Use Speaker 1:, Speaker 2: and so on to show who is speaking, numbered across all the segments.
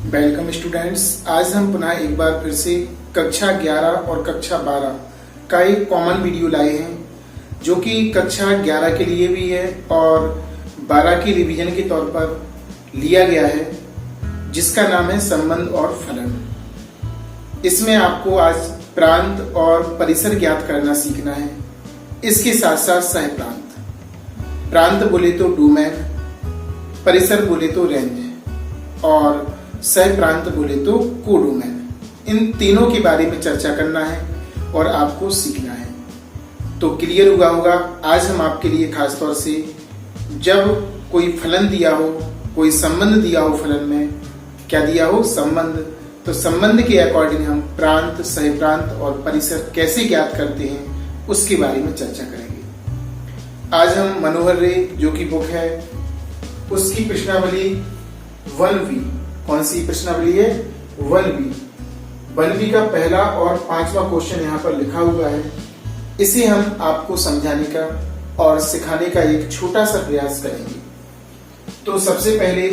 Speaker 1: Welcome students. आज हम पुनः एक बार फिर से कक्षा 11 और कक्षा 12 का एक कॉमन वीडियो लाए हैं जो कि कक्षा 11 के लिए भी है और 12 की रिवीजन के तौर पर लिया गया है, जिसका नाम है संबंध और फलन। इसमें आपको आज प्रांत और परिसर ज्ञात करना सीखना है। इसके साथ साथ सहप्रांत, प्रांत बोले तो डोमेन, परिसर बोले तो रेंज और सह प्रांत बोले तो कोडोमेन। इन तीनों के बारे में चर्चा करना है और आपको सीखना है, तो क्लियर हुआ होगा। आज हम आपके लिए खास तौर से जब कोई फलन दिया हो, कोई संबंध दिया हो, फलन में क्या दिया हो, संबंध, तो संबंध के अकॉर्डिंग हम प्रांत, सह प्रांत और परिसर कैसे ज्ञात करते हैं उसके बारे में चर्चा करेंगे। आज हम मनोहर रे जो की बुक है उसकी प्रश्नावली 1B, कौन सी प्रश्नावली है, 1B का पहला और 5वां क्वेश्चन यहाँ पर लिखा हुआ है। इसे हम आपको समझाने का और सिखाने का एक छोटा सा प्रयास करेंगे। तो सबसे पहले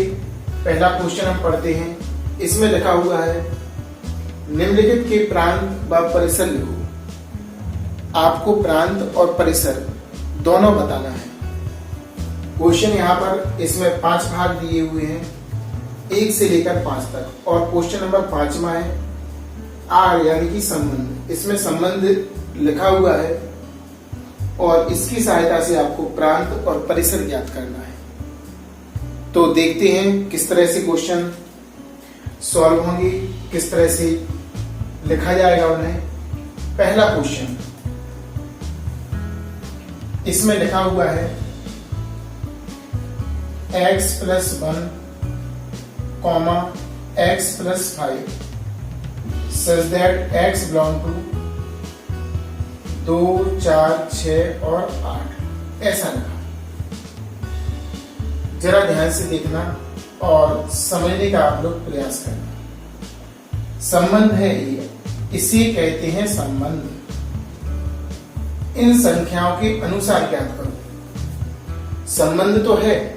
Speaker 1: पहला क्वेश्चन हम पढ़ते हैं। इसमें लिखा हुआ है निम्नलिखित के प्रांत व परिसर लिखो। आपको प्रांत और परिसर दोनों बताना है। क्वेश्चन यहाँ पर इसमें 5 भाग दिए हुए हैं, 1 से लेकर 5 तक, और क्वेश्चन नंबर 5वां है आर यानी कि संबंध। इसमें संबंध लिखा हुआ है और इसकी सहायता से आपको प्रांत और परिसर ज्ञात करना है। तो देखते हैं किस तरह से क्वेश्चन सॉल्व होंगे, किस तरह से लिखा जाएगा उन्हें। पहला क्वेश्चन, इसमें लिखा हुआ है x + 1, x + 5 such that x belong to 2, 4, 6 और 8, ऐसा लिखा। जरा ध्यान से देखना और समझने का आप लोग प्रयास करना। संबंध है ये, इसे कहते हैं संबंध। इन संख्याओं के अनुसार ज्ञात करो। संबंध तो है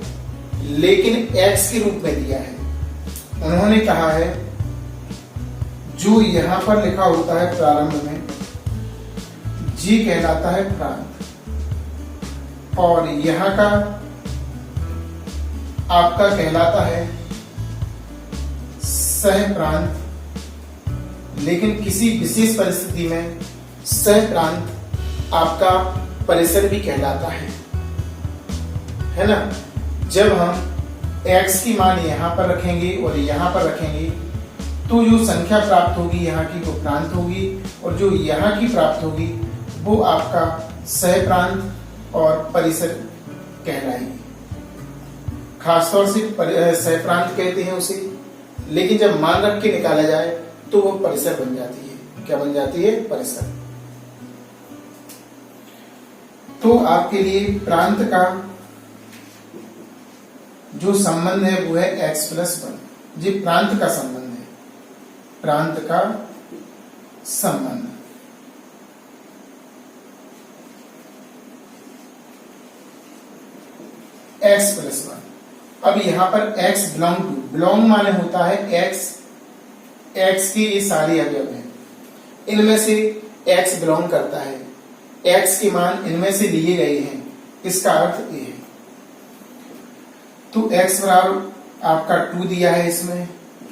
Speaker 1: लेकिन x के रूप में दिया है। उन्होंने कहा है जो यहां पर लिखा होता है प्रारंभ में, जी कहलाता है प्रांत, और यहां का आपका कहलाता है सह प्रांत। लेकिन किसी विशेष परिस्थिति में सह प्रांत आपका परिसर भी कहलाता है ना। जब हम x की मान यहाँ पर रखेंगे और यहाँ पर रखेंगे तो जो संख्या प्राप्त होगी यहाँ की वो प्रांत होगी, और जो यहाँ की प्राप्त होगी वो आपका सह प्रांत और परिसर कहलाएगी। खासतौर से सह प्रांत कहते हैं उसे, लेकिन जब मान रख के निकाला जाए तो वो परिसर बन जाती है। क्या बन जाती है? परिसर। तो आपके लिए प्रांत का जो संबंध है वो है x + 1। ये प्रांत का संबंध है, प्रांत का संबंध। x + 1। अब यहां पर x बिलोंग टू, बिलोंग माने होता है x के ये सारे अवयव हैं, इनमें से x बिलोंग करता है, x के मान इनमें से लिए गए हैं, इसका अर्थ ये है। तो x बराबर आपका 2 दिया है, इसमें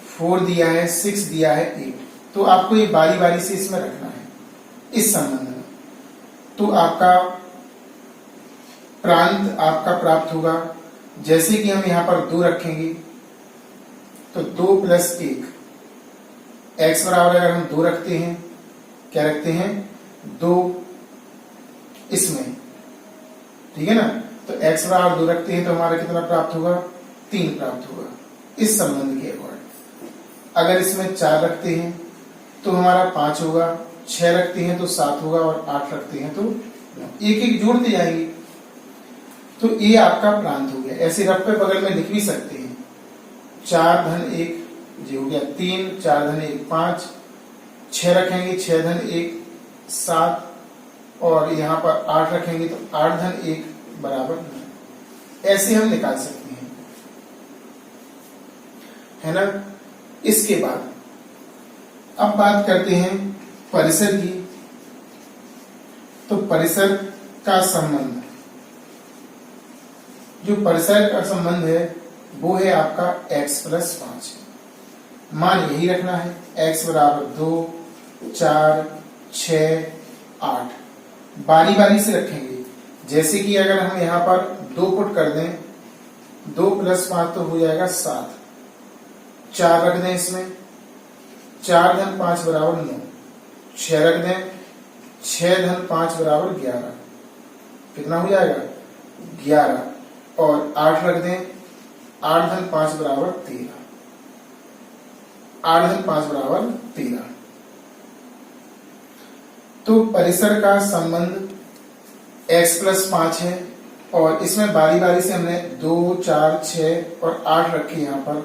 Speaker 1: 4 दिया है, 6 दिया है, 8। तो आपको ये बारी बारी से इसमें रखना है इस संबंध में। तो आपका प्रांत आपका प्राप्त होगा। जैसे कि हम यहाँ पर 2 रखेंगे तो 2 + 1, x बराबर अगर हम 2 रखते हैं, क्या रखते हैं, 2 इसमें, ठीक है ना। तो x बराबर 2 रखते हैं तो हमारा कितना प्राप्त होगा, 3 प्राप्त होगा इस संबंध के अकॉर्डिंग। अगर इसमें 4 रखते हैं तो हमारा 5 होगा, 6 रखते हैं तो 7 होगा, और 8 रखते हैं तो 9। एक एक जोड़ते जाएंगे तो ये आपका प्रांत हो गया। ऐसे रफ पे बगल में लिख भी सकते हैं, 4 + 1 ये हो गया 3, 4 + 1 5, 6 रखेंगे, 6 + 1 7, और यहाँ पर 8 रखेंगे तो 8 + 1 बराबर 9। ऐसे हम निकाल सकते हैं, है ना। इसके बाद अब बात करते हैं परिसर की। तो परिसर का संबंध, जो परिसर का संबंध है वो है आपका x प्लस 5। मान यही रखना है, x बराबर 2, 4, 6, 8। बारी बारी से रखेंगे। जैसे कि अगर हम यहाँ पर 2 पुट कर दें, 2 प्लस 5 तो हो जाएगा 7। 4 रख दें इसमें, 4 धन 5 बराबर 9। 6 रख दें, 6 धन 5 बराबर 11। कितना हो जाएगा? 11। और 8 रख दें, 8 धन 5 बराबर 13। 8 धन 5 बराबर 13। तो परिसर का संबंध x प्लस 5 है और इसमें बारी बारी से हमने 2, 4, 6 और 8 रखे। यहाँ पर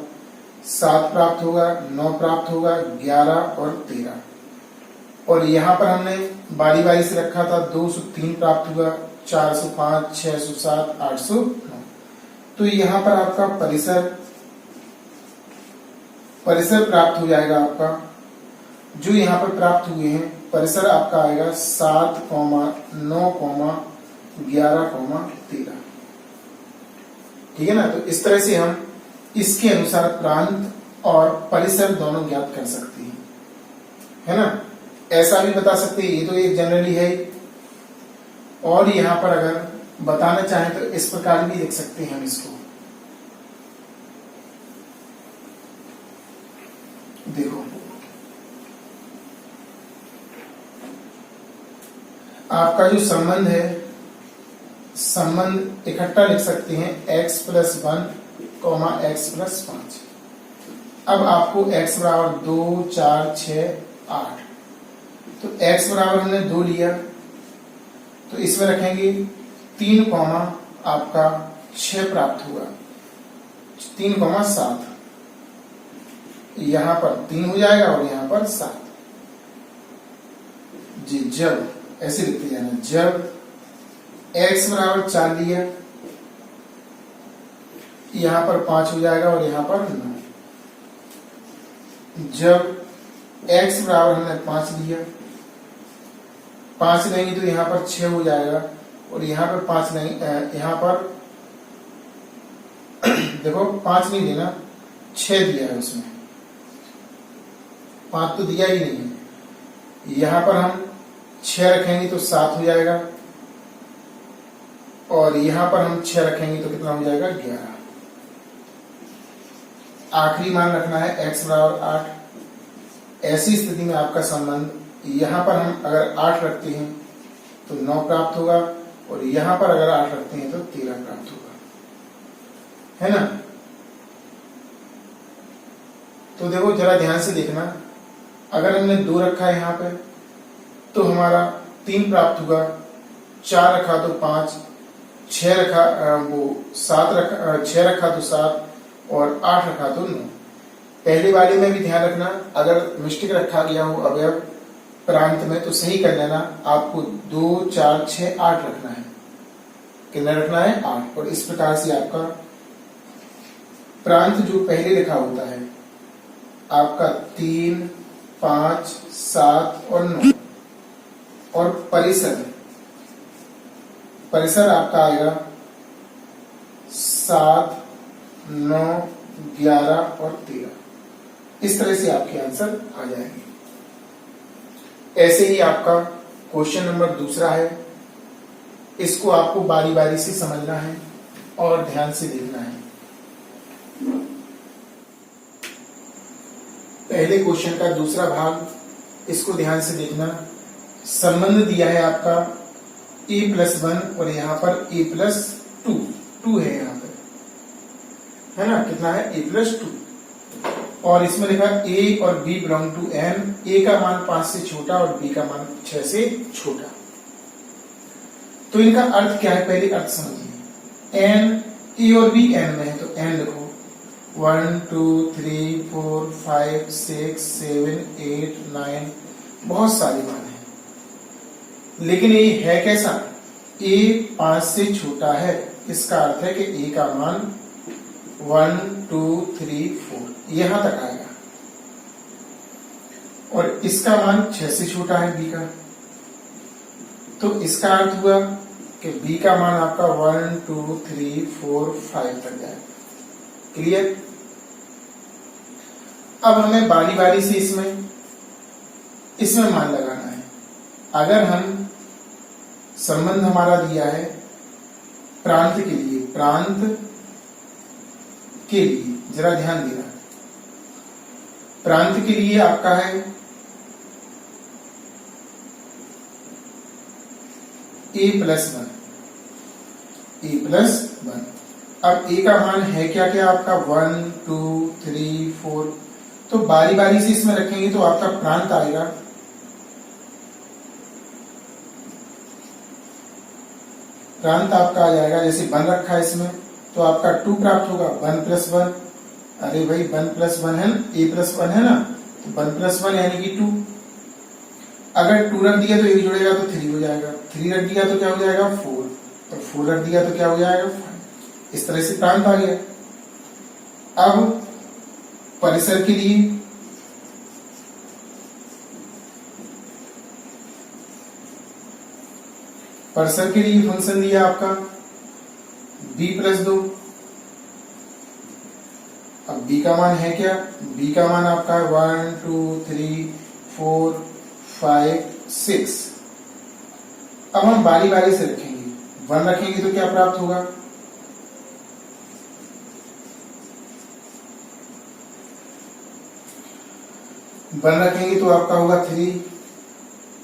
Speaker 1: 7 प्राप्त होगा, 9 प्राप्त होगा, 11 और 13। और यहाँ पर हमने बारी बारी से रखा था, 203 प्राप्त हुआ, 405, 607, 809। तो यहाँ पर आपका परिसर प्राप्त हो जाएगा। आपका जो यहाँ पर प्राप्त हुए हैं परिसर आपका आएगा 7, 9, 11, 13। ठीक है ना। तो इस तरह से हम इसके अनुसार प्रांत और परिसर दोनों ज्ञात कर सकते हैं, है ना। ऐसा भी बता सकते हैं, ये तो एक जनरली है। और यहां पर अगर बताना चाहें तो इस प्रकार भी लिख सकते हैं हम इसको। देखो, आपका जो संबंध है, संबंध इकट्ठा लिख सकते हैं x प्लस 1, x प्लस 5। अब आपको x बराबर 2, 4, 6, 8। तो x बराबर हमने 2 लिया, तो इसमें रखेंगे 3, आपका 6 प्राप्त हुआ, 3, 7। यहां पर 3 हो जाएगा और यहां पर 7 जी। जब ऐसे लिखते जाना, जब x बराबर 4 लिया, यहां पर 5 हो जाएगा और यहां पर 9। जब x बराबर हमने 5 लिया, 5 लेंगे तो यहां पर 6 हो जाएगा और यहां पर 5 नहीं, यहां पर देखो 5 नहीं देना, 6 दिया है उसमें, 5 तो दिया ही नहीं है। यहां पर हम 6 रखेंगे तो 7 हो जाएगा और यहां पर हम 6 रखेंगे तो कितना हो जाएगा? 11। आखिरी मान रखना है x बराबर 8। ऐसी स्थिति में आपका संबंध, यहां पर हम अगर 8 रखते हैं तो 9 प्राप्त होगा और यहां पर अगर 8 रखते हैं तो 13 प्राप्त होगा, है ना। तो देखो जरा ध्यान से देखना, अगर हमने 2 रखा है यहाँ पे तो हमारा 3 प्राप्त होगा, 4 रखा तो 5, 6 रखा वो 7 रखा, 6 रखा तो 7 और 8 रखा तो 9। पहले वाले में भी ध्यान रखना, अगर मिस्टेक रखा गया हो अवयव प्रांत में तो सही कर लेना। आपको 2, 4, 6, 8 रखना है। कितना रखना है? 8। और इस प्रकार से आपका प्रांत जो पहले लिखा होता है आपका 3, 5, 7 और 9। और परिसर आपका आएगा 7, 9, 11 और 13। इस तरह से आपके आंसर आ जाएंगे। ऐसे ही आपका क्वेश्चन नंबर दूसरा है, इसको आपको बारी बारी से समझना है और ध्यान से देखना है। पहले क्वेश्चन का दूसरा भाग, इसको ध्यान से देखना। संबंध दिया है आपका a प्लस 1 और यहाँ पर a प्लस 2 है यहाँ पे, है ना। कितना है? a plus 2। और इसमें लिखा a और b belong to n, a का मान 5 से छोटा और b का मान 6 से छोटा। तो इनका अर्थ क्या है, पहले अर्थ समझिए। n, a और b n में है तो n लिखो। 1, 2, 3, 4, 5, 6, 7, 8, 9, बहुत सारे मान हैं। लेकिन ये है कैसा? a 5 से छोटा है, इसका अर्थ है कि a का मान 1, 2, 3, 4 यहां तक आएगा। और इसका मान 6 से छोटा है बी का, तो इसका अर्थ हुआ कि बी का मान आपका 1 2 3 4 5 तक जाए। क्लियर? अब हमें बारी बारी से इसमें मान लगाना है। अगर हम संबंध हमारा दिया है प्रांत के लिए, जरा ध्यान देना, प्रांत के लिए आपका है a+1। अब a का मान है क्या क्या आपका 1 2 3 4, तो बारी बारी से इसमें रखेंगे तो आपका प्रांत आएगा आपका आ जाएगा। जैसे 1 रखा है इसमें तो आपका 2 प्राप्त होगा, 1+1। अरे भाई 1+1 है ना, a+1 है ना, तो 1+1 यानी कि 2। अगर 2 रख दिया तो 1 जुड़ेगा तो 3 हो जाएगा, 3 रख दिया तो क्या हो जाएगा 4, और 4 रख दिया तो क्या हो जाएगा 5। इस तरह से प्रांत आ गया। अब परिसर के लिए फंक्शन दिया आपका b+2। अब b का मान है क्या, b का मान आपका 1 2 3 4 5 6। अब हम बारी बारी से रखेंगे, 1 रखेंगे तो क्या प्राप्त होगा, वन रखेंगे तो आपका होगा 3,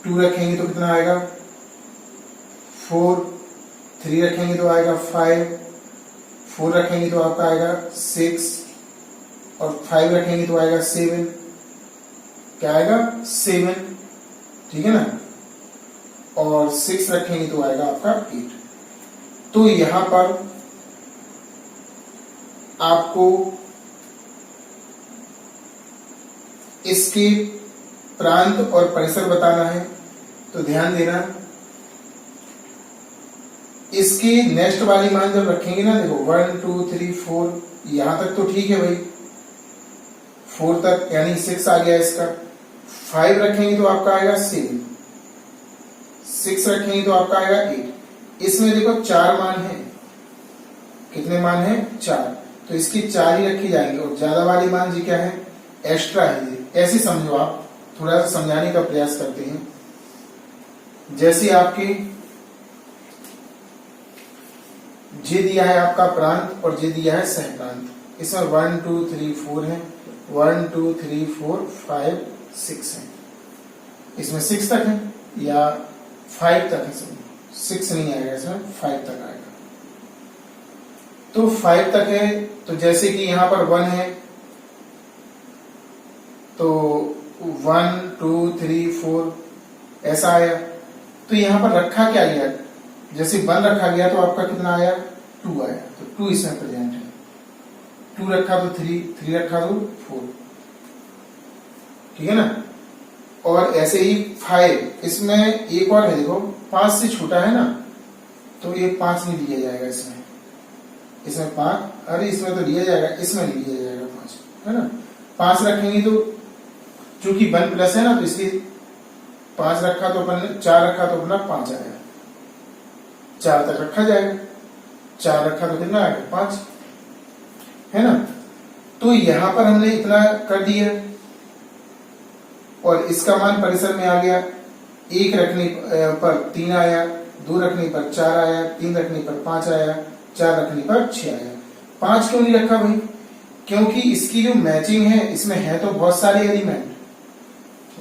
Speaker 1: 2 रखेंगे तो कितना आएगा 4, 3 रखेंगे तो आएगा 5, 4 रखेंगे तो आपका आएगा 6, और 5 रखेंगे तो आएगा 7। क्या आएगा 7, ठीक है ना, और 6 रखेंगे तो आएगा आपका 8। तो यहां पर आपको इसके प्रांत और परिसर बताना है, तो ध्यान देना। इसके नेक्स्ट वाली मान जब रखेंगे ना, देखो 1 2 3 4 यहां तक तो ठीक है भाई, 4 तक यानी 6 आ गया इसका। 5 रखेंगे तो आपका आएगा 7, 6 रखेंगे तो आपका आएगा 8। इसमें देखो 4 मान है, कितने मान है 4, तो इसकी 4 ही रखी जाएंगे, और ज्यादा वाली मान जी क्या है एक्स्ट्रा है। ऐसे समझो, आप थोड़ा सा समझाने का प्रयास करते हैं। जैसे आपके जे दिया है आपका प्रांत और जे दिया है सह प्रांत, इसमें 1 2 3 4 है, 1 2 3 4 5 6 है। इसमें 6 तक है या 5 तक है, 6 नहीं आएगा इसमें, 5 तक आएगा। तो 5 तक है, तो जैसे कि यहां पर 1 है तो 1 2 3 4 ऐसा आया। तो यहां पर रखा क्या गया, जैसे 1 रखा गया तो आपका कितना आया 2 आया, तो 2 इसमें प्रेजेंट है। 2 रखा तो 3, 3 रखा तो 4, ठीक है ना। और ऐसे ही 5, इसमें एक और है, देखो 5 से छोटा है ना, तो ये 5 नहीं लिया जाएगा इसमें 5, अरे इसमें तो लिया जाएगा, इसमें नहीं लिया जाएगा 5, है ना। 5 रखेंगे तो चूंकि 1 प्लस है ना, तो इसलिए 5 रखा तो अपन ने, 4 रखा तो अपना 5 आएगा, 4 तक रखा जाएगा, 4 रखा तो कितना आएगा 5, है ना। तो यहां पर हमने इतना कर दिया, और इसका मान परिसर में आ गया। 1 रखने पर 3 आया, 2 रखने पर 4 आया, 3 रखने पर 5 आया, 4 रखने पर 6 आया। 5 क्यों नहीं रखा भाई, क्योंकि इसकी जो मैचिंग है, इसमें है तो बहुत सारे एलिमेंट।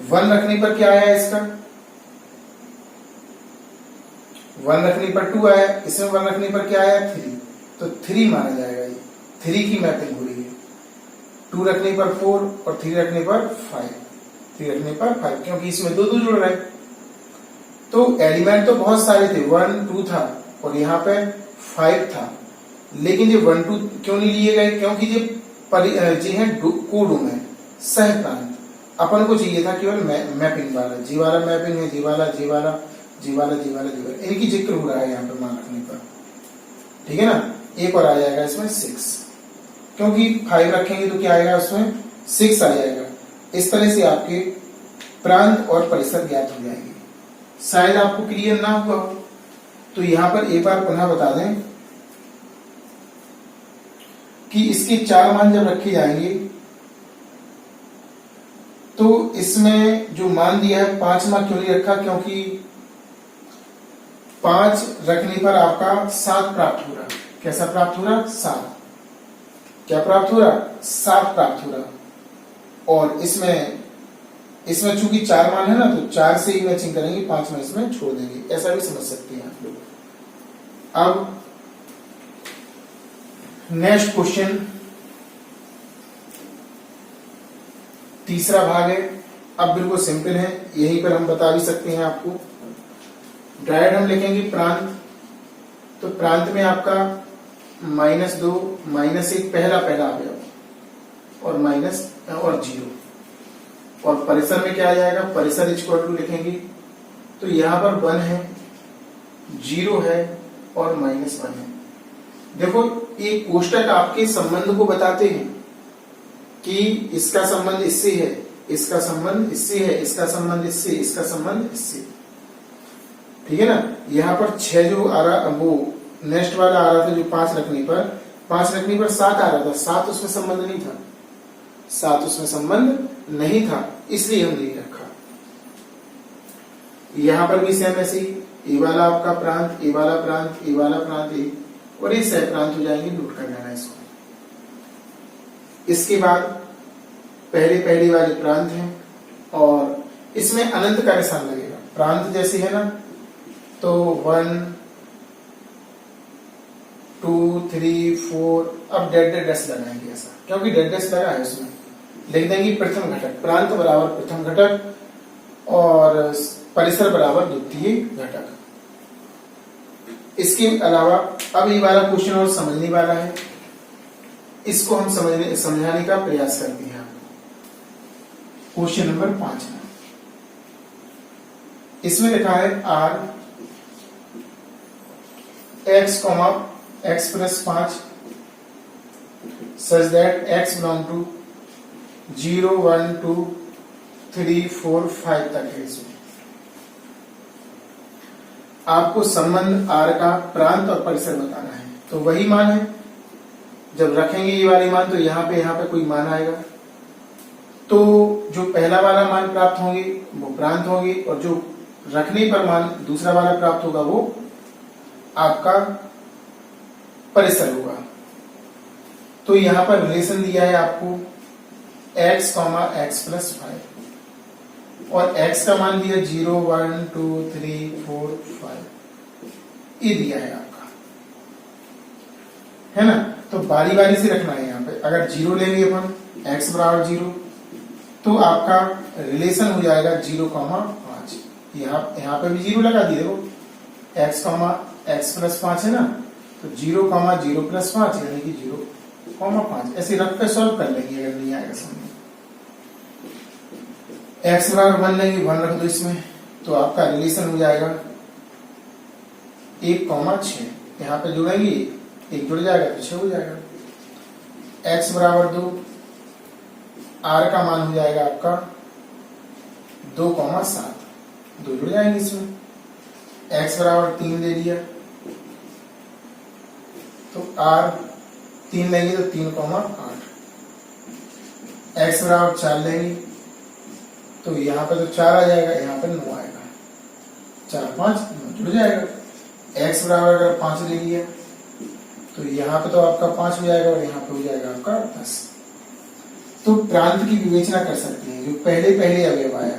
Speaker 1: 1 रखने पर क्या आया इसका, 1 रखने पर 2 आया, इसमें 1 रखने पर क्या आया 3, तो 3 माना जाएगा, ये 3 की मैपिंग हो रही है। 2 रखने पर 4 और 3 रखने पर 5, 3 रखने पर 5, क्योंकि इसमें 2 जुड़ रहे। तो एलिमेंट तो बहुत सारे थे, 1 2 था और यहाँ पे 5 था, लेकिन ये 1 2 क्यों नहीं लिए गए, क्योंकि ये है कोडूम है, सह प्रांत। अपन को चाहिए था केवल मैपिंग वाला, जी वाला मैपिंग है, जी वाला, जी वाला, जी वाला, जी वाला, जी वाला, इनकी जिक्र हो रहा है यहाँ पे मान रखने पर, ठीक है ना। एक और आ जाएगा इसमें 6, क्योंकि 5 रखेंगे तो क्या आएगा उसमें 6 आ जाएगा। इस तरह से आपके प्रांत और परिसर ज्ञात हो जाएंगे। शायद आपको क्लियर ना हुआ हो तो यहां पर एक बार पुनः बता दें कि इसके 4 मान जब रखे जाएंगे तो इसमें जो मान दिया है 5 मान क्यों नहीं रखा, क्योंकि 5 रखने पर आपका 7 प्राप्त हो रहा। कैसा प्राप्त हो रहा? 7। क्या प्राप्त हो रहा? 7 प्राप्त हो रहा। और इसमें चूंकि 4 मान है ना, तो 4 से ही मैचिंग करेंगे, 5 में इसमें छोड़ देंगे। ऐसा भी समझ सकते हैं आप लोग। अब नेक्स्ट क्वेश्चन, तीसरा भाग है। अब बिल्कुल सिंपल है, यहीं पर हम बता भी सकते हैं आपको। डायरेक्ट हम लिखेंगे प्रांत, तो प्रांत में आपका -2 -1 पहला आ गया और माइनस और 0। और परिसर में क्या आ जाएगा? परिसर इक्वल टू लिखेंगे तो यहां पर 1 है, 0 है और -1 है। देखो ये कोष्टक आपके संबंध को बताते हैं कि इसका संबंध इससे है, इसका संबंध इससे है, इसका संबंध इससे, इसका संबंध इससे। ठीक है ना। यहाँ पर 6 जो आ रहा, वो नेक्स्ट वाला आ रहा था जो 5 रखने पर 7 आ रहा था। 7 उसमें संबंध नहीं था, 7 उसमें संबंध नहीं था, इसलिए हम नहीं रखा। यहां पर भी सेम ऐसे ही, ए वाला आपका प्रांत, ए वाला प्रांत, ए वाला प्रांत, ए और ये सह प्रांत हो जाएंगे। नोट कर लेना इसको। इसके बाद पहले वाले प्रांत हैं और इसमें अनंत का निशान लगेगा। प्रांत जैसे है ना, तो 1 2 3 4, अब डेड डैश लगाएंगे ऐसा, क्योंकि डेड डैश लगा है उसमें। लिख देंगे प्रथम घटक, प्रांत बराबर प्रथम घटक और परिसर बराबर द्वितीय घटक। इसके अलावा अब ये वाला क्वेश्चन और समझने वाला है, इसको हम समझाने का प्रयास करते हैं। क्वेश्चन नंबर 5 में इसमें लिखा है r x, x + 5 such that x belong to 0 1 2 3 4 5 तक है। इसमें आपको संबंध r का प्रांत और परिसर बताना है। तो वही मान है, जब रखेंगे ये वाले मान तो यहाँ पे कोई मान आएगा, तो जो पहला वाला मान प्राप्त होंगे वो प्रांत होंगे और जो रखने पर मान दूसरा वाला प्राप्त होगा वो आपका परिसर होगा। तो यहां पर रिलेशन दिया है आपको x, x + 5 और x का मान दिया 0 1 2 3 4 5, ये दिया है आपका, है ना। तो बारी बारी से रखना है। यहाँ पे अगर 0 लेंगे अपन, x बराबर 0, तो आपका रिलेशन हो जाएगा 0, 5। यहाँ पे भी 0 लगा दिए। देखो x, x + 5 है ना, तो 0, 0 + 5 यानी कि 0, 5 ऐसे रख पे सॉल्व कर लेंगे। अगर नहीं आएगा समझ, x बराबर 1 लेंगे, 1 रख दो इसमें, तो आपका रिलेशन हो जाएगा 1, 6। यहाँ पे जुड़ेंगे, 1 जुड़ जाएगा तो 6 हो जाएगा। x बराबर 2, r का मान हो जाएगा आपका 2, 7, 2 जुड़ जाएंगे इसमें। x बराबर 3 ले लिया, तो r 3 लेंगे तो 3, 8। x बराबर 4 लेंगे तो यहाँ पे तो 4 आ जाएगा, यहाँ पे 9 आएगा। 4, 5 9 जुड़ जाएगा। x बराबर अगर 5 ले लिया तो यहाँ पे तो आपका 5 हो जाएगा और यहाँ पे हो जाएगा आपका 10। तो प्रांत की विवेचना कर सकते हैं। जो पहले अवयव आया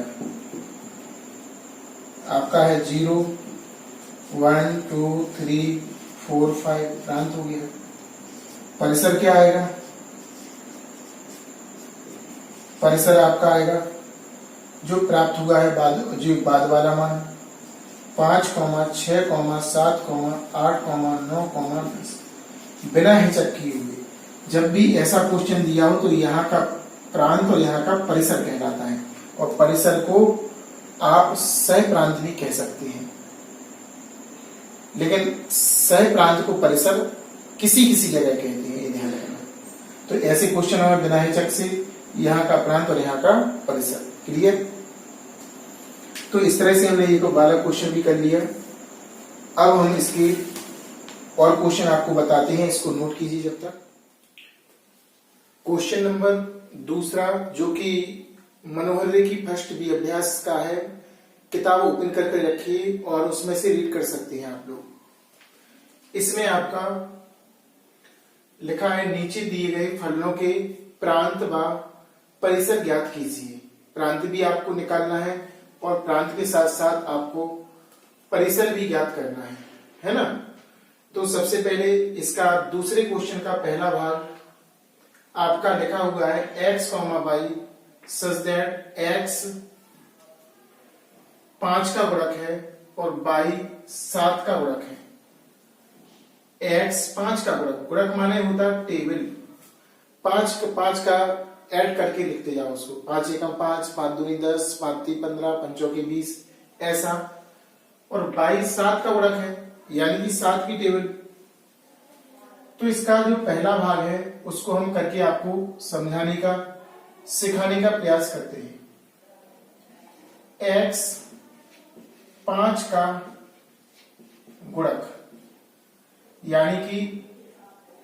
Speaker 1: आपका है 0 1 2 3 4 5, प्रांत हो गया। परिसर क्या आएगा? परिसर आपका आएगा जो प्राप्त हुआ है बाद वाला मान 5, 6, 7, 8, 9, 10 बिना हिचक किए हुए। जब भी ऐसा क्वेश्चन दिया हो तो यहाँ का प्रांत और यहाँ का परिसर कहलाता है, और परिसर को आप सह प्रांत भी कह सकते हैं, लेकिन सह प्रांत को परिसर किसी जगह कहते हैं, ये ध्यान रखना। तो ऐसे क्वेश्चन हमें बिना हिचक से यहाँ का प्रांत और यहाँ का परिसर। क्लियर? तो इस तरह से हमने ये को 12 क्वेश्चन भी कर लिया। अब हम इसके और क्वेश्चन आपको बताते हैं, इसको नोट कीजिए जब तक। क्वेश्चन नंबर दूसरा, जो कि मनोहर की फर्स्ट बी अभ्यास का है, किताब ओपन करके रखिए और उसमें से रीड कर सकते हैं आप लोग। इसमें आपका लिखा है, नीचे दिए गए फलनों के प्रांत व परिसर ज्ञात कीजिए। प्रांत भी आपको निकालना है और प्रांत के साथ साथ आपको परिसर भी ज्ञात करना है ना। तो सबसे पहले इसका दूसरे क्वेश्चन का पहला भाग आपका लिखा हुआ है x, y such that x 5 का गुणक है और y 7 का गुणक है। x 5 का गुणक माने होता टेबल, 5 का ऐड करके लिखते जाओ उसको, 5 एकम 5, 5 दूनी 10, 5 तीन 15, 5 चौके 20 ऐसा। और 22 7 का गुणक है, यानी कि 7 की टेबल। तो इसका जो पहला भाग है उसको हम करके आपको समझाने का सिखाने का प्रयास करते हैं। x 5 का गुणक, यानी कि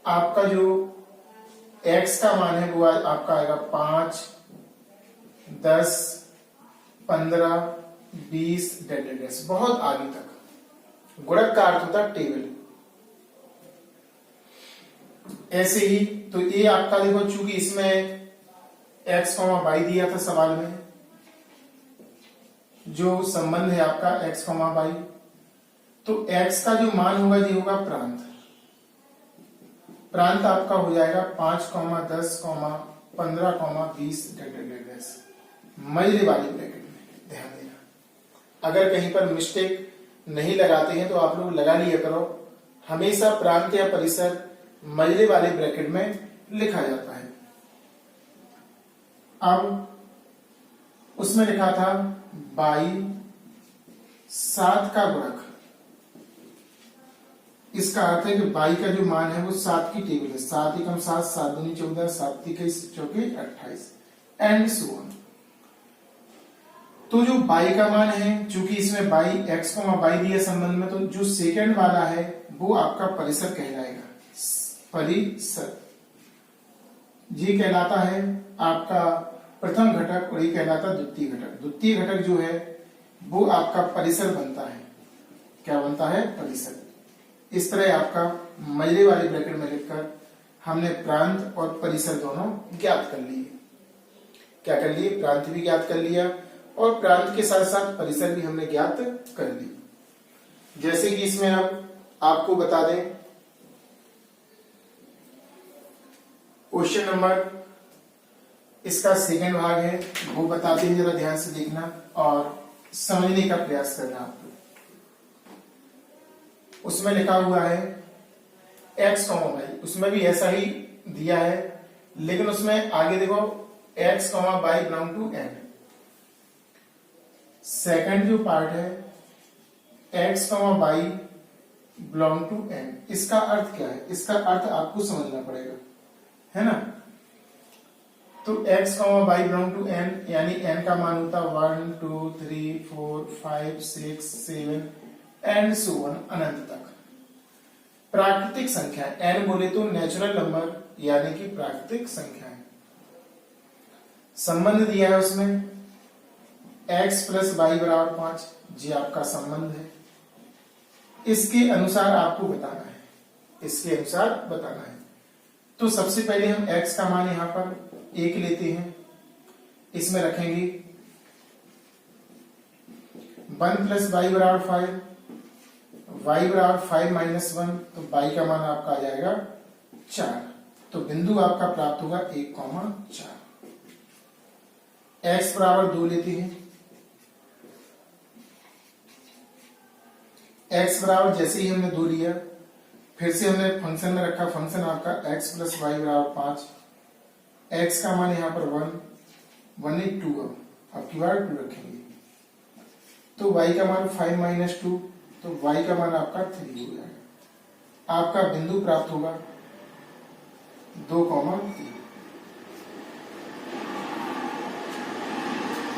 Speaker 1: आपका जो x का मान है वो आपका आएगा 5, 10, 15, 20 डेडेडेस, बहुत आगे तक। गुणक का अर्थ होता है टेबल। ऐसे ही तो ये आपका देखो, चूंकि इसमें x, y दिया था सवाल में, जो संबंध है आपका x, y, तो x का जो मान होगा ये होगा प्रांत। प्रांत आपका हो जाएगा 5, 10, 15, 20 डेडेडेस, मजले वाली ब्रैकेट में। ध्यान देना, अगर कहीं पर मिस्टेक नहीं लगाते हैं तो आप लोग लगा लिया करो, हमेशा प्रांत या परिसर मजले वाले ब्रैकेट में लिखा जाता है। अब उसमें लिखा था 7 का गुणक, इसका अर्थ है कि 22 का जो मान है वो 7 की टेबल है। 7 एकम 7, 7 दूनी 14, 7 तीन चौके 28 एंड सो ऑन। तो जो 22 का मान है, चूंकि इसमें x, y दिया संबंध में, तो जो सेकंड वाला है वो आपका परिसर कहलाएगा। परिसर ये कहलाता है आपका प्रथम घटक और ये कहलाता द्वितीय घटक। द्वितीय घटक जो है वो आपका परिसर बनता है। क्या बनता है? परिसर। इस तरह आपका मजले वाले ब्रैकेट में लिखकर हमने प्रांत और परिसर दोनों ज्ञात कर लिए। क्या कर लिए? प्रांत भी ज्ञात कर लिया और प्रांत के साथ साथ परिसर भी हमने ज्ञात कर ली। जैसे कि इसमें अब आपको बता दें, क्वेश्चन नंबर इसका सेकंड भाग है, वो बताते हैं, जरा ध्यान से देखना और समझने का प्रयास करना आप लोग। उसमें लिखा हुआ है x, y, उसमें भी ऐसा ही दिया है, लेकिन उसमें आगे देखो x, y belong to n। Second जो पार्ट है x, y belong to n, इसका अर्थ क्या है? इसका अर्थ आपको समझना पड़ेगा, है ना। तो x, y belong to n, यानी n का मान होता 1, 2, 3, 4, 5, 6, 7 एंड सो ऑन, अनंत तक। प्राकृतिक संख्या n बोले तो नेचुरल नंबर, यानी कि प्राकृतिक संख्या है। संबंध दिया है उसमें x प्लस y बराबर 5, जी आपका संबंध है। इसके अनुसार आपको बताना है, इसके अनुसार बताना है। तो सबसे पहले हम x का मान यहां पर 1 लेते हैं, इसमें रखेंगे 1 प्लस y बराबर 5, y बराबर 5 माइनस 1, तो y का मान आपका आ जाएगा 4। तो बिंदु आपका प्राप्त होगा 1,4। x बराबर 2 लेते हैं, x बराबर जैसे ही हमने 2 लिया, फिर से हमने फंक्शन में रखा, फंक्शन आपका x प्लस वाई बराबर 5, x का मान यहाँ पर 1, 1 is 2, अब की बार 2 रखेंगे, तो y का मान 5 माइनस 2, तो y का मान आपका 3 हो जाएगा। आपका बिंदु प्राप्त होगा 2,3।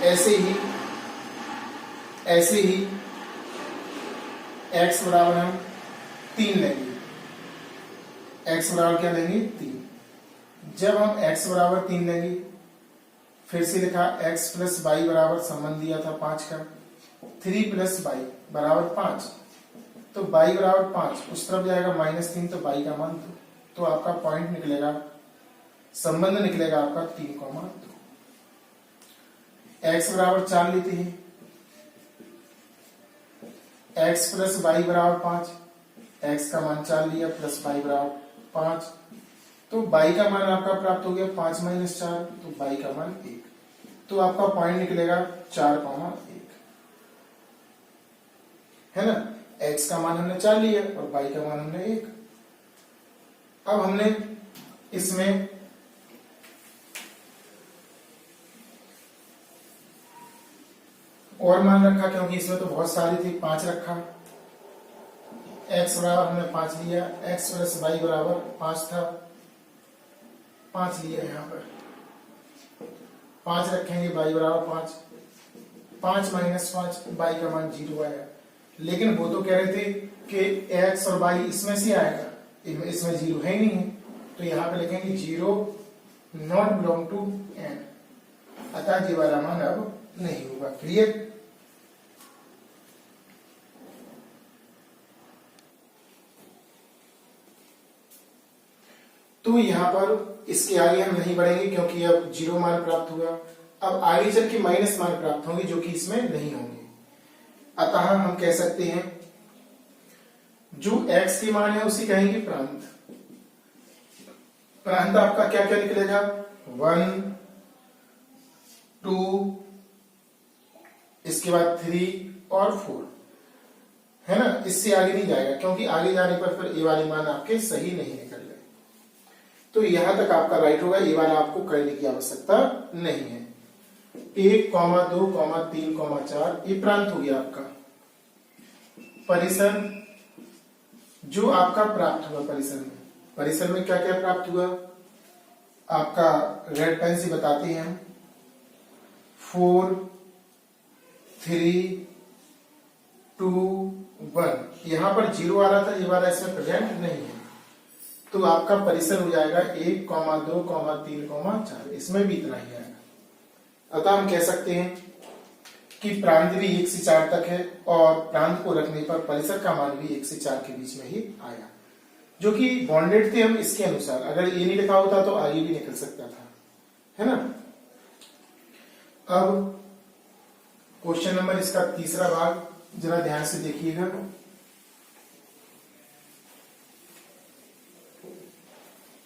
Speaker 1: ऐसे ही ऐसे ही x बराबर हम 3 लेंगे। x बराबर क्या लेंगे? 3। जब हम x बराबर 3 लेंगे, फिर से लिखा x प्लस वाई बराबर संबंध दिया था 5 का, 3 प्लस वाई बराबर 5। तो y बराबर 5 उस तरफ जाएगा -3, तो y का मान 2। तो आपका पॉइंट निकलेगा, संबंध निकलेगा आपका 3,2। x बराबर 4 लेते हैं, x प्लस वाई बराबर 5, x का मान 4 लिया प्लस वाई बराबर 5, तो y का मान आपका प्राप्त हो गया 5 - 4, तो y का मान 1। तो आपका पॉइंट निकलेगा 4,1, है ना। x का मान हमने 4 लिया और y का मान हमने 1। अब हमने इसमें और मान रखा, क्योंकि इसमें तो बहुत सारी थी, 5 रखा। x बराबर हमने 5 लिया, x प्लस वाई बराबर 5 था, 5 लिया यहाँ पर, 5 रखेंगे, y बराबर 5, 5 - 5, y का मान 0 आया। लेकिन वो तो कह रहे थे कि x और y इसमें से आएगा, इसमें 0 है ही नहीं है, तो यहाँ पे लिखेंगे 0 नॉट बिलोंग टू n, अतः ये वाला मान अब नहीं होगा। क्लियर? तो यहां पर इसके आगे हम नहीं बढ़ेंगे, क्योंकि अब 0 मान प्राप्त हुआ। अब आगे चल के माइनस मान प्राप्त होंगे, जो कि इसमें नहीं होंगे। अतः हम कह सकते हैं जो x की मान है उसी कहेंगे प्रांत। प्रांत आपका क्या क्या निकलेगा? 1, 2, इसके बाद 3 और 4, है ना। इससे आगे नहीं जाएगा, क्योंकि आगे जाने पर फिर ये वाले मान आपके सही नहीं निकल रहे। तो यहां तक आपका राइट होगा, ये वाला आपको करने की आवश्यकता नहीं है। 1, 2, 3, 4 ये प्रांत हो गया आपका। परिसर जो आपका प्राप्त हुआ, परिसर में क्या क्या प्राप्त हुआ आपका, रेड पेन से बताते हैं हम। 4, 3, 2, 1, यहां पर 0 आ रहा था, ये वाला इसमें प्रेजेंट नहीं है, तो आपका परिसर हो जाएगा 1, 2, 3, 4, इसमें भी इतना ही आएगा। अतः हम कह सकते हैं कि प्रांत भी 1 से 4 तक है, और प्रांत को रखने पर परिसर का मान भी 1 से 4 के बीच में ही आया, जो कि बॉन्डेड थे हम इसके अनुसार। अगर ये नहीं लिखा होता तो आगे भी निकल सकता था, है ना। अब क्वेश्चन नंबर इसका तीसरा भाग जरा ध्यान से देखिएगा।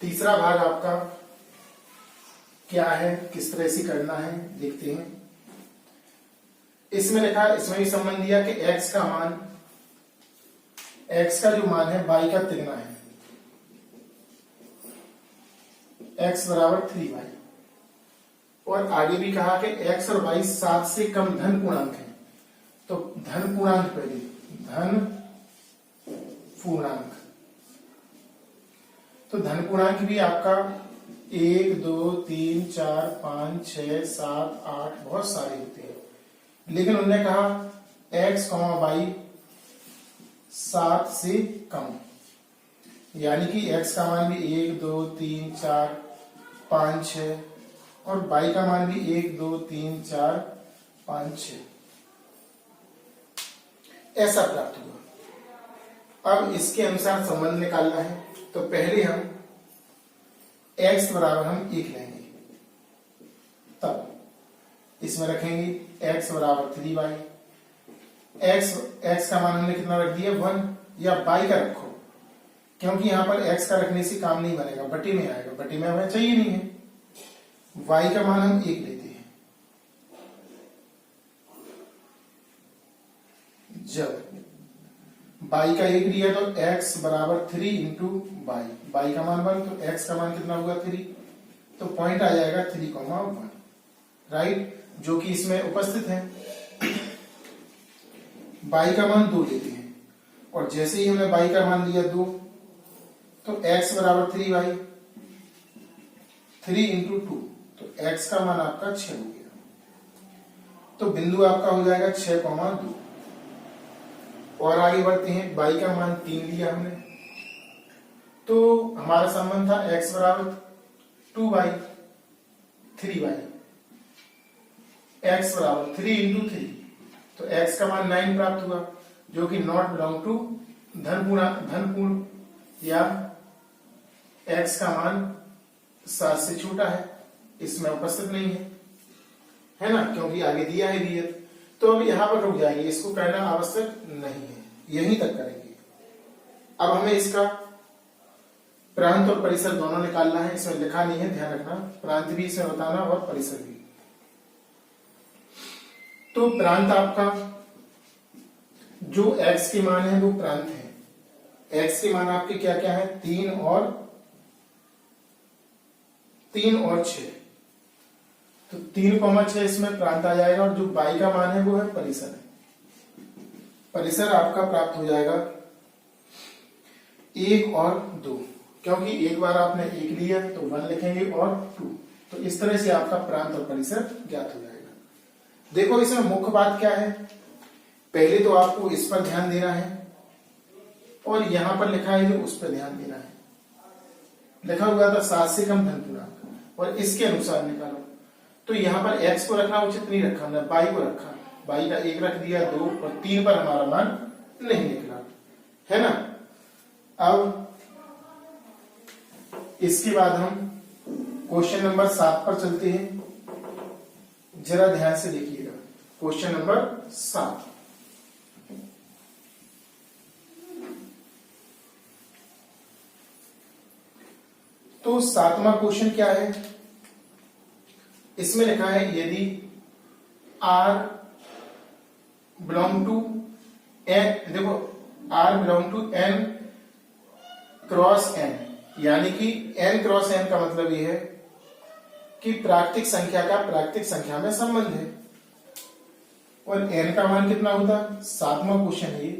Speaker 1: तीसरा भाग आपका क्या है, किस तरह से करना है, देखते हैं। इसमें लिखा, इसमें भी संबंध दिया कि x का मान, x का जो मान है y का तिगुना है, x बराबर 3y, और आगे भी कहा कि x और y 7 से कम धन पूर्णांक है। तो धन पूर्णांक पहले, धन पूर्णांक, तो धन पूर्णांक भी आपका 1, 2, 3, 4, 5, 6, 7, 8 बहुत सारे होते हैं, लेकिन उन्होंने कहा x, y 7 से कम, यानी कि x का मान भी 1, 2, 3, 4, 5, 6 और y का मान भी 1, 2, 3, 4, 5, 6 ऐसा प्राप्त हुआ। अब इसके अनुसार संबंध निकालना है, तो पहले हम x बराबर हम 1 लेंगे, तब इसमें रखेंगे x बराबर 3y। x का मान हमने कितना रख दिया 1, या y का रखो, क्योंकि यहां पर x का रखने से काम नहीं बनेगा, बटे में आएगा, बटे में हमें चाहिए नहीं है। y का मान हम 1 लेते हैं। जब y का 1 लिया तो x बराबर 3 इंटू y, y का मान 1, तो x का मान कितना होगा 3, तो पॉइंट आ जाएगा 3,1, राइट, जो कि इसमें उपस्थित है। y का मान 2 लेते हैं, और जैसे ही हमने y का मान लिया 2, तो x बराबर 3y, 3 इंटू 2, तो x का मान आपका 6 हो गया। तो बिंदु आपका हो जाएगा 6,2। और आगे बढ़ते हैं, y का मान 3 लिया हमने, तो हमारा संबंध था x बराबर 2y 3y, x बराबर 3 इंटू 3, तो x का मान 9 प्राप्त हुआ, जो कि नॉट बिलोंग टू धनपूर्ण या x का मान 7 से छोटा है, इसमें उपस्थित नहीं है ना, क्योंकि आगे दिया है रियल। तो अब यहां पर रुक जाएंगे, इसको करना आवश्यक नहीं है, यहीं तक करेंगे। अब हमें इसका प्रांत और परिसर दोनों निकालना है, इसमें लिखा नहीं है, ध्यान रखना, प्रांत भी इसमें बताना और परिसर भी। तो प्रांत आपका जो x के मान है वो प्रांत है। x के मान आपके क्या क्या है, 3 और 6, तो 3,6 इसमें प्रांत आ जाएगा, और जो y का मान है वो है परिसर। परिसर आपका प्राप्त हो जाएगा 1 और 2, क्योंकि एक बार आपने 1 लिया तो 1 लिखेंगे और 2, तो इस तरह से आपका प्रांत और परिसर ज्ञात हो जाएगा। देखो इसमें मुख्य बात क्या है, पहले तो आपको इस पर ध्यान देना है, और यहां पर लिखा है जो उस पर ध्यान देना है। लिखा हुआ था 7 से कम धनपूर्णांक, और इसके अनुसार निकालो। तो यहां पर x को रखना उचित नहीं रखा हमने, y को रखा, y का 1 रख दिया, 2 और 3 पर हमारा मान नहीं निकला, है ना। अब इसके बाद हम क्वेश्चन नंबर 7 पर चलते हैं, जरा ध्यान से देखिएगा। क्वेश्चन नंबर 7, तो 7वां क्वेश्चन क्या है, इसमें लिखा है यदि r बिलोंग टू n, देखो r belong to n cross n, यानी कि n क्रॉस n का मतलब यह है कि प्राकृतिक संख्या का प्राकृतिक संख्या में संबंध है, और n का मान कितना होता, 7वां क्वेश्चन है ये,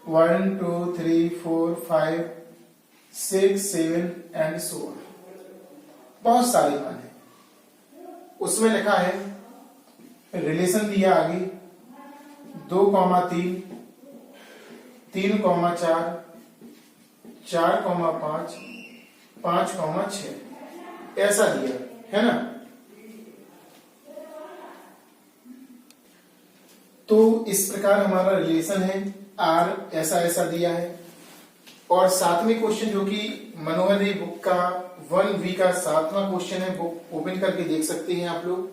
Speaker 1: 1 2 3 4 5 6 7 एंड सो ऑन, बहुत सारे मान है। उसमें लिखा है रिलेशन दिया आगे 2,3 3,4 4,5 5,6 ऐसा दिया है ना। तो इस प्रकार हमारा रिलेशन है, r ऐसा ऐसा दिया है। और 7वें क्वेश्चन जो कि मनोहर रे बुक का 1V का 7वां क्वेश्चन है, बुक ओपन करके देख सकते हैं आप लोग।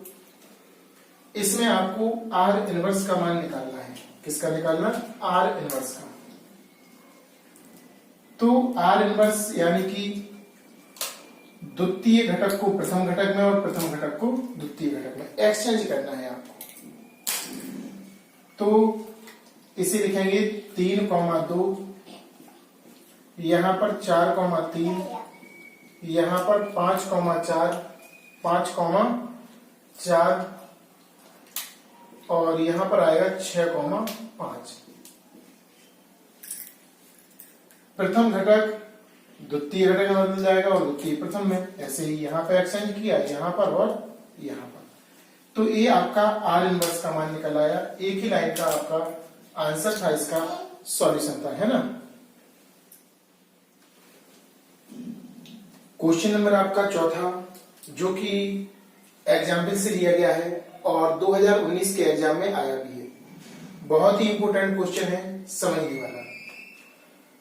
Speaker 1: इसमें आपको r इनवर्स का मान निकालना है। किसका निकालना, r इनवर्स का। तो r इनवर्स यानी कि द्वितीय घटक को प्रथम घटक में और प्रथम घटक को द्वितीय घटक में एक्सचेंज करना है आपको। तो इसे लिखेंगे 3,2, यहां पर 4,3, यहां पर 5,4 5,4 और यहां पर आएगा 6,5। प्रथम घटक द्वितीय घटक में बदल जाएगा और द्वितीय प्रथम में, ऐसे ही यहां पर एक्सचेंज किया, यहां पर और यहां पर। तो ये आपका r इनवर्स का मान निकल आया। एक ही लाइन का आपका आंसर था, इसका सॉल्यूशन था, है ना। क्वेश्चन नंबर आपका चौथा, जो कि एग्जाम्पल से लिया गया है और 2019 के एग्जाम में आया भी है। बहुत ही इंपोर्टेंट क्वेश्चन है, समझने वाला।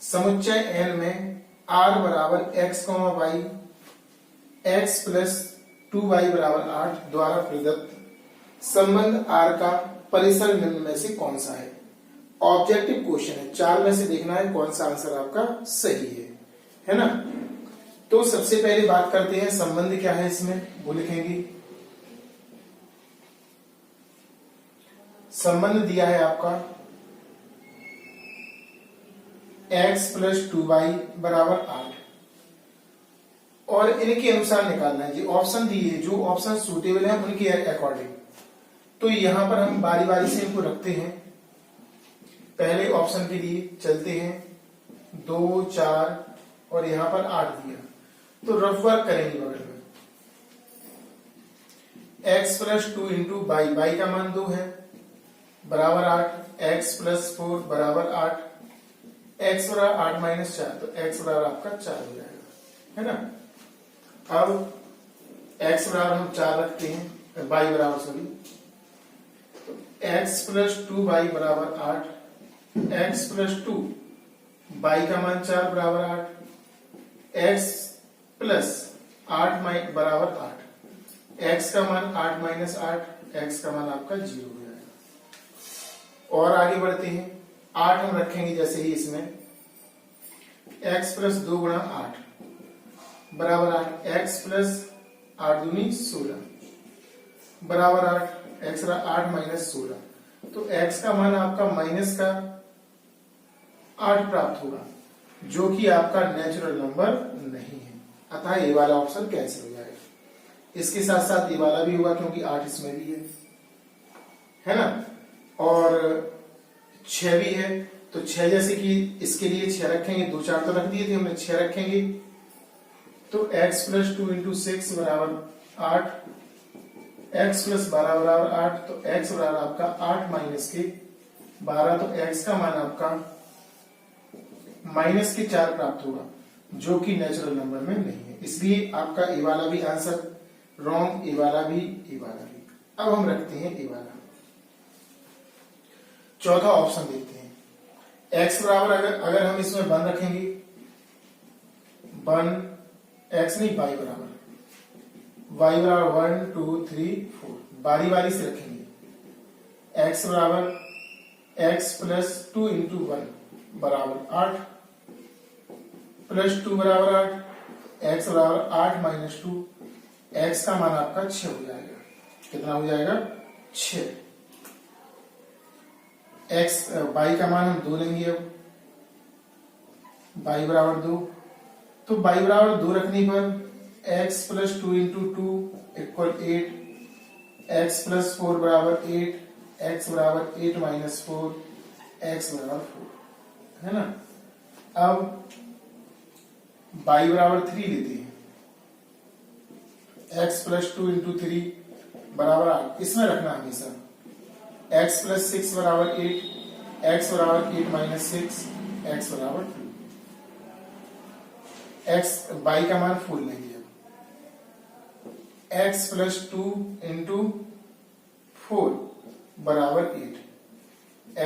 Speaker 1: समुच्चय n में r बराबर x, y x plus 2y बराबर 8 द्वारा प्रदत्त संबंध r का परिसर निम्न में से कौन सा है। ऑब्जेक्टिव क्वेश्चन है, 4 में से देखना है कौन सा आंसर आपका सही है ना। तो सबसे पहले बात करते हैं संबंध क्या है इसमें, वो लिखेंगे। संबंध दिया है आपका x प्लस 2y बराबर 8 और इनके अनुसार निकालना है जी। ऑप्शन दिए, जो ऑप्शन सूटेबल है उनके अकॉर्डिंग। तो यहां पर हम बारी बारी से इनको रखते हैं। पहले ऑप्शन के लिए चलते हैं, 2 4 और यहां पर 8 दिया, तो रफ वर्क करेंगे बगल में। x plus 2 into by, by का मान 2 है बराबर 8, x प्लस 4 बराबर 8, x बराबर 8 माइनस 4, तो x बराबर आपका 4 हो जाएगा, है ना। अब x बराबर हम 4 रखते हैं, बाई बराबर सॉरी, तो x प्लस 2 बाई बराबर 8, x प्लस 2 बाई का मान 4 बराबर 8, x प्लस 8 बराबर 8, x का मान 8 माइनस 8, x का मान आपका 0 हो जाएगा। और आगे बढ़ते हैं, 8 हम रखेंगे जैसे ही इसमें, x प्लस 2 गुणा 8 बराबर 8, x प्लस 8 दूनी 16 बराबर 8, x 8 माइनस 16, तो x का मान आपका माइनस का 8 प्राप्त होगा, जो कि आपका नेचुरल नंबर नहीं है, अतः ये वाला ऑप्शन कैंसिल हो जाएगा। इसके साथ साथ ये वाला भी होगा क्योंकि 8 इसमें भी है ना, और 6 भी है, तो 6 जैसे कि इसके लिए 6 रखेंगे, 2 4 तो रख दिए थे हमने, 6 रखेंगे, तो x प्लस 2 इंटू 6 बराबर 8, x प्लस 12 बराबर 8, तो x बराबर आपका 8 माइनस के 12, तो x का मान आपका माइनस के 4 प्राप्त होगा, जो कि नेचुरल नंबर में नहीं है, इसलिए आपका ए वाला भी आंसर रॉन्ग, ए वाला भी, ए वाला भी। अब हम रखते हैं ए वाला। चौथा ऑप्शन देखते हैं, x बराबर अगर हम इसमें 1 रखेंगे, 1 x नहीं y बराबर, y बराबर 1 2 3 4, बारी बारी से रखेंगे, x बराबर x प्लस 2 इंटू 1 बराबर 8, प्लस 2 बराबर 8, x बराबर 8 माइनस 2, x का मान आपका 6 हो जाएगा, कितना हो जाएगा 6, x y का मान हम 2 लेंगे, अब y बराबर 2, तो y बराबर 2 रखने पर x plus 2 into 2 equal 8, x plus 4 बराबर 8, x बराबर 8 माइनस 4, x बराबर 4, है ना। अब y बराबर 3 लेते हैं, x प्लस 2 इंटू 3 बराबर 8, इसमें रखना हमेशा, x प्लस 6 बराबर 8, x बराबर 8 माइनस 6, x बराबर 2, x y का मान फुल लेंगे, x प्लस 2 इंटू 4 बराबर 8,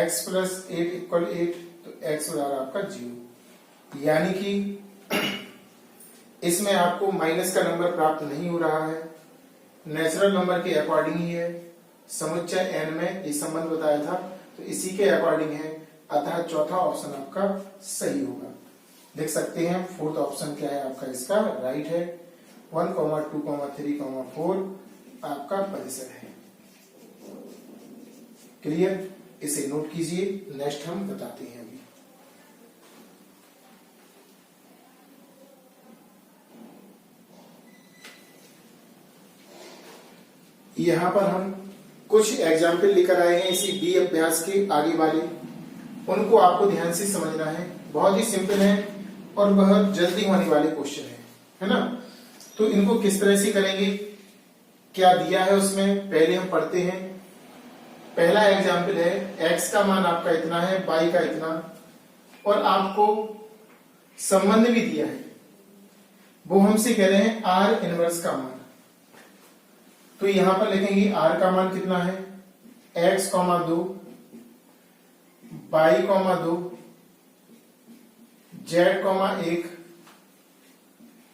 Speaker 1: x प्लस 8 इक्वल 8, तो x बराबर आपका 0, यानी कि इसमें आपको माइनस का नंबर प्राप्त नहीं हो रहा है, नेचुरल नंबर के अकॉर्डिंग ही है, समुच्चय n में ये संबंध बताया था, तो इसी के अकॉर्डिंग है, अतः चौथा ऑप्शन आपका सही होगा। देख सकते हैं फोर्थ ऑप्शन क्या है आपका, इसका राइट है, 1, 2, 3, 4 आपका परिसर है। क्लियर, इसे नोट कीजिए, नेक्स्ट हम बताते हैं अभी। यहां पर हम कुछ एग्जाम्पल लेकर आए हैं इसी बी अभ्यास के आगे वाले, उनको आपको ध्यान से समझना है, बहुत ही सिंपल है और बहुत जल्दी होने वाले क्वेश्चन है ना। तो इनको किस तरह से करेंगे, क्या दिया है उसमें पहले हम पढ़ते हैं। पहला एग्जाम्पल है, x का मान आपका इतना है, y का इतना, और आपको संबंध भी दिया है, वो हमसे कह रहे हैं r इनवर्स का मान। तो यहां पर लिखेंगे r का मान कितना है, x, 2, y, 2, z, 1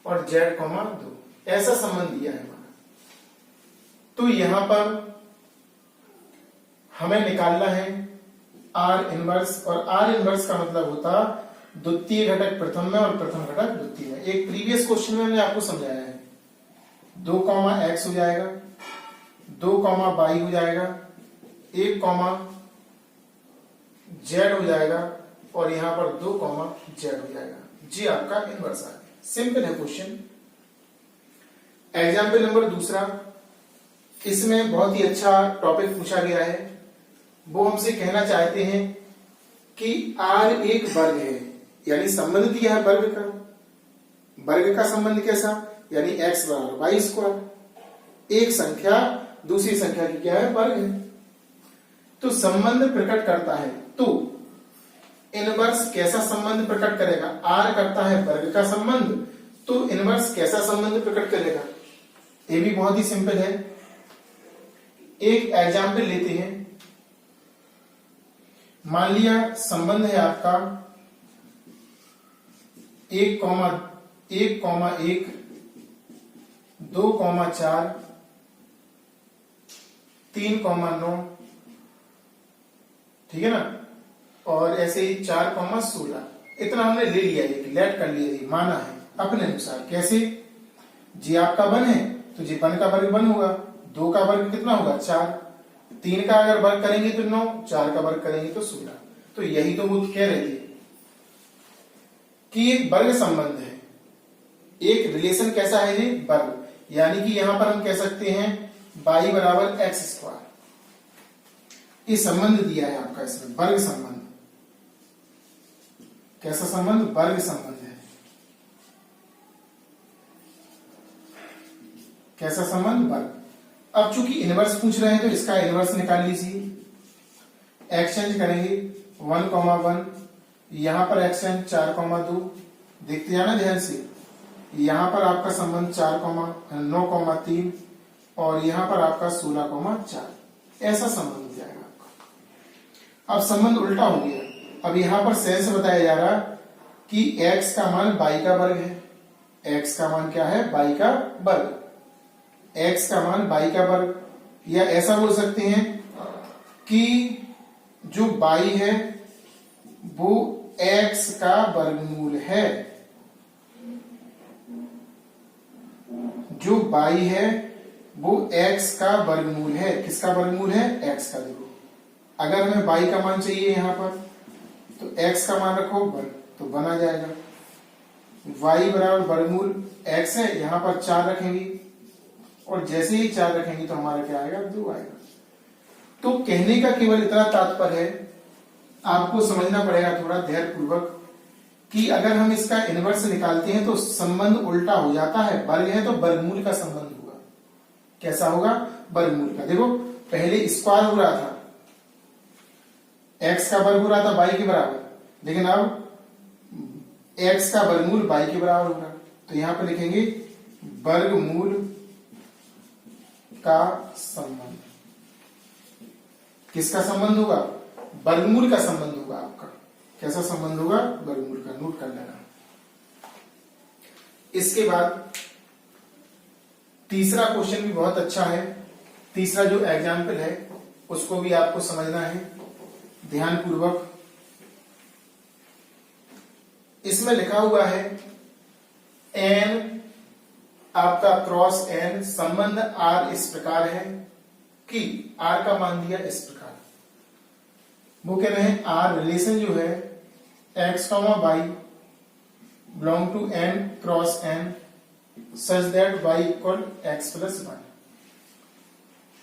Speaker 1: और z, 2, ऐसा संबंध दिया है हमारा। तो यहां पर हमें निकालना है r इनवर्स, और r इनवर्स का मतलब होता द्वितीय घटक प्रथम में और प्रथम घटक द्वितीय में। एक प्रीवियस क्वेश्चन में हमने आपको समझाया है, 2, x हो जाएगा, 2, y हो जाएगा, 1, z हो जाएगा, और यहां पर 2, z हो जाएगा, जी आपका इनवर्स आ गया। सिंपल है क्वेश्चन। एग्जाम्पल नंबर दूसरा, इसमें बहुत ही अच्छा टॉपिक पूछा गया है, वो हमसे कहना चाहते हैं कि r एक वर्ग है, यानी संबंध दिया है वर्ग का, वर्ग का संबंध कैसा, यानी x बराबर y स्क्वायर, एक संख्या दूसरी संख्या की क्या है, वर्ग है। तो संबंध प्रकट करता है, तो इनवर्स कैसा संबंध प्रकट करेगा, आर करता है वर्ग का संबंध, तो इनवर्स कैसा संबंध प्रकट करेगा। ये भी बहुत ही सिंपल है। एक एग्जाम्पल लेते हैं। मान लिया संबंध है आपका 1,1, 2,4, 3,9, ठीक है ना, और ऐसे ही 4,16। इतना हमने ले लिया, लेट कर लिया, माना है अपने अनुसार। कैसे, जी आपका वन है तो जी वन का वर्ग वन होगा, 2 का वर्ग कितना होगा 4, 3 का अगर वर्ग करेंगे तो 9, 4 का वर्ग करेंगे तो 16। तो यही तो वो कह रहे थे कि एक वर्ग संबंध है, एक रिलेशन कैसा है ये, वर्ग। यानी कि यहां पर हम कह सकते हैं y बराबर एक्स स्क्वायर, ये संबंध दिया है आपका इसमें, वर्ग संबंध। कैसा संबंध, वर्ग संबंध है। कैसा संबंध, वर्ग। अब चूंकि इनवर्स पूछ रहे हैं तो इसका इनवर्स निकाल लीजिए। एक्सचेंज करेंगे 1,1, यहां पर एक्सचेंज 4,2, देखते जाना ध्यान से। यहां पर आपका संबंध 9,3 और यहां पर आपका 16,4, ऐसा संबंध हो जाएगा आपका। अब संबंध उल्टा हो गया। अब यहां पर सेंस बताया जा रहा कि x का मान y का वर्ग है। x का मान क्या है, y का वर्ग। x का मान y का वर्ग, या ऐसा बोल सकते हैं कि जो y है वो x का वर्गमूल है। जो y है वो x का वर्गमूल है। किसका वर्गमूल है, x का। देखो अगर हमें y का मान चाहिए यहां पर, तो x का मान रखो 1, तो 1 आ जाएगा। y बराबर वर्गमूल x है, यहां पर 4 रखेंगे और जैसे ही 4 रखेंगे तो हमारा क्या आएगा, 2 आएगा। तो कहने का केवल इतना तात्पर्य है, आपको समझना पड़ेगा थोड़ा धैर्य पूर्वक, कि अगर हम इसका इनवर्स निकालते हैं तो संबंध उल्टा हो जाता है। वर्ग है तो वर्गमूल का संबंध होगा। कैसा होगा, वर्गमूल का। देखो पहले स्क्वायर हो रहा था, x का वर्ग हो रहा था y के बराबर, लेकिन अब x का वर्गमूल y के बराबर होगा। तो यहां पर लिखेंगे वर्गमूल का संबंध। किसका संबंध होगा, वर्गमूल का संबंध होगा आपका। कैसा संबंध होगा, वर्गमूल का। नोट कर लेना। इसके बाद तीसरा क्वेश्चन भी बहुत अच्छा है। तीसरा जो एग्जाम्पल है उसको भी आपको समझना है ध्यान पूर्वक। इसमें लिखा हुआ है n आपका क्रॉस n, संबंध r इस प्रकार है कि r का मान दिया इस प्रकार। वो कह रहे हैं r रिलेशन जो है x, y belong to n cross n such that y equal x plus 1।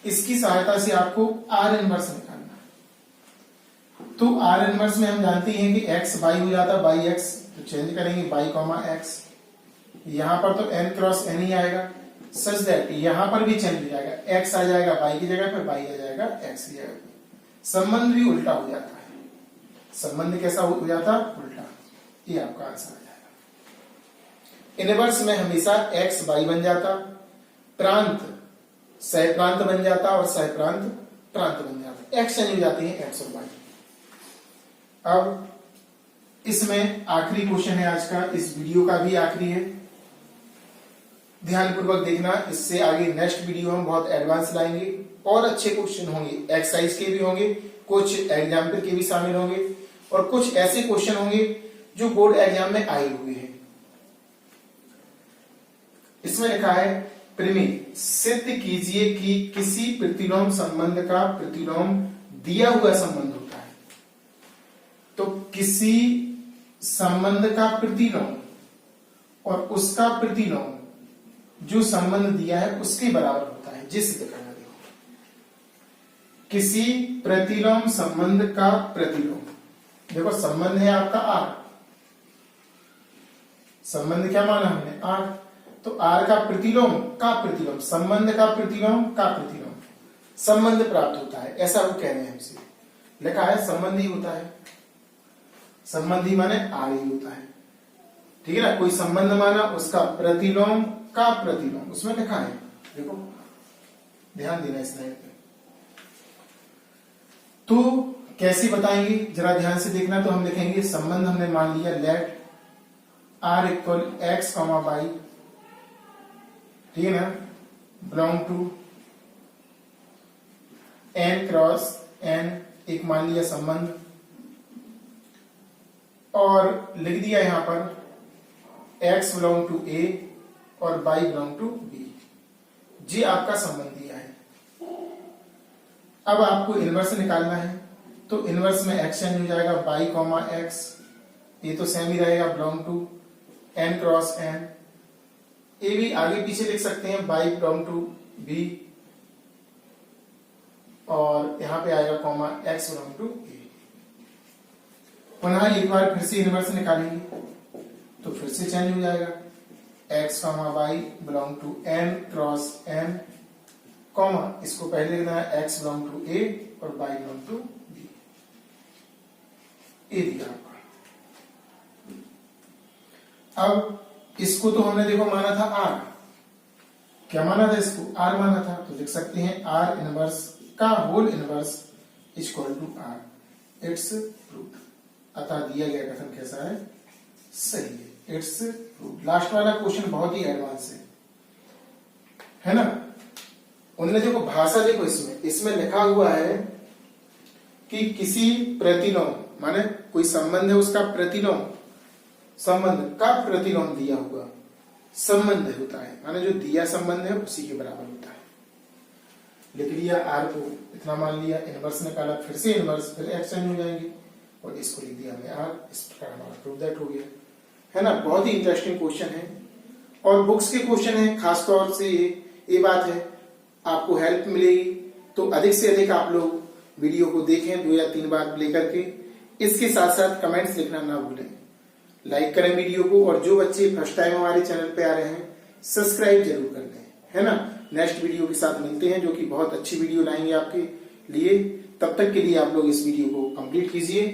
Speaker 1: इसकी सहायता से आपको r इनवर्स निकालना है। तो r इनवर्स में हम जानते हैं कि x y हो जाता है, y x, तो चेंज करेंगे y, x। यहां पर तो n क्रॉस n ही आएगा, सच दैट यहां पर भी चेंज हो जाएगा, x आ जाएगा y की जगह पे, y आ जाएगा x की जगह पे। संबंध भी उल्टा हो जाता है। संबंध कैसा हो जाता, उल्टा। ये आपका आंसर आ जाएगा। इनवर्स में हमेशा x y बन जाता, प्रांत सह प्रांत बन जाता और सह प्रांत प्रांत बन जाता, x चेंज हो जाती है x और y। अब इसमें आखिरी क्वेश्चन है आज का, इस वीडियो का भी आखिरी है। ध्यानपूर्वक देखना, इससे आगे नेक्स्ट वीडियो हम बहुत एडवांस लाएंगे और अच्छे क्वेश्चन होंगे, एक्सरसाइज के भी होंगे, कुछ एग्जाम्पल के भी शामिल होंगे और कुछ ऐसे क्वेश्चन होंगे जो बोर्ड एग्जाम में आए हुए हैं। इसमें लिखा है प्रेमी सिद्ध कीजिए कि किसी प्रतिलोम संबंध का प्रतिलोम दिया हुआ संबंध होता है। तो किसी संबंध का प्रतिलोम और उसका प्रतिलोम जो संबंध दिया है उसके बराबर होता है। जिस सिद्ध करना, देखो किसी प्रतिलोम संबंध का प्रतिलोम, देखो संबंध है आपका r, संबंध क्या माना हमने r, तो r का प्रतिलोम का प्रतिलोम, संबंध का प्रतिलोम का प्रतिलोम, संबंध प्राप्त होता है, ऐसा वो कह रहे हैं हमसे। लिखा है संबंधी होता है, संबंधी माने आर ही होता है, ठीक है ना। कोई संबंध माना, उसका प्रतिलोम का प्रतिलोम, उसमें लिखा है, देखो ध्यान देना इस लाइन पे। तो कैसे बताएंगे जरा ध्यान से देखना। तो हम लिखेंगे संबंध हमने मान लिया let R equal x comma y, ठीक है ना, belong to N cross N, एक मान लिया संबंध, और लिख दिया यहां पर x बिलोंग टू ए और y बिलोंग टू बी। जी आपका संबंध दिया है। अब आपको इनवर्स निकालना है, तो इनवर्स में x चेंज हो जाएगा y कॉमा एक्स, ये तो सेम ही रहेगा, belong to n cross n। A भी आगे पीछे लिख सकते हैं, y बिलोंग टू b, और यहां पे आएगा कॉमा x बिलोंग टू ए। पुनः एक बार फिर से इनवर्स निकालेंगे, तो फिर से चेंज हो जाएगा, x comma y belong to n cross n, comma इसको पहले लिखना है x बिलोंग टू a और y बिलोंग टू b। ए दिया आपका। अब इसको तो हमने देखो माना था r, क्या माना था इसको, r माना था, तो लिख सकते हैं r इनवर्स का whole inverse equal to r, it's proof. अतः दिया गया कथन कैसा है, सही है, इट्स प्रूफ। लास्ट वाला क्वेश्चन बहुत ही एडवांस है ना। उन्होंने देखो भाषा, देखो इसमें लिखा हुआ है कि किसी प्रतिलोम माने कोई संबंध है, उसका प्रतिलोम, संबंध का प्रतिलोम दिया हुआ संबंध होता है, माने जो दिया संबंध है उसी के बराबर होता है। लिख लिया आर को, इतना मान लिया, इनवर्स निकाला, फिर से इनवर्स, फिर एक्सचेंज हो जाएंगे, और इसको लिख दिया हमने आर। इस प्रकार हमारा प्रूफ दैट हो गया, है ना। बहुत ही इंटरेस्टिंग क्वेश्चन है, और बुक्स के क्वेश्चन है, खासतौर से ये बात है, आपको हेल्प मिलेगी। तो अधिक से अधिक आप लोग वीडियो को देखें, 2 या 3 बार प्ले करके। इसके साथ साथ कमेंट्स लिखना ना भूलें, लाइक करें वीडियो को, और जो बच्चे फर्स्ट टाइम हमारे चैनल पे आ रहे हैं सब्सक्राइब जरूर कर लें, है ना। नेक्स्ट वीडियो के साथ मिलते हैं, जो कि बहुत अच्छी वीडियो लाएंगे आपके लिए। तब तक के लिए आप लोग इस वीडियो को कंप्लीट कीजिए।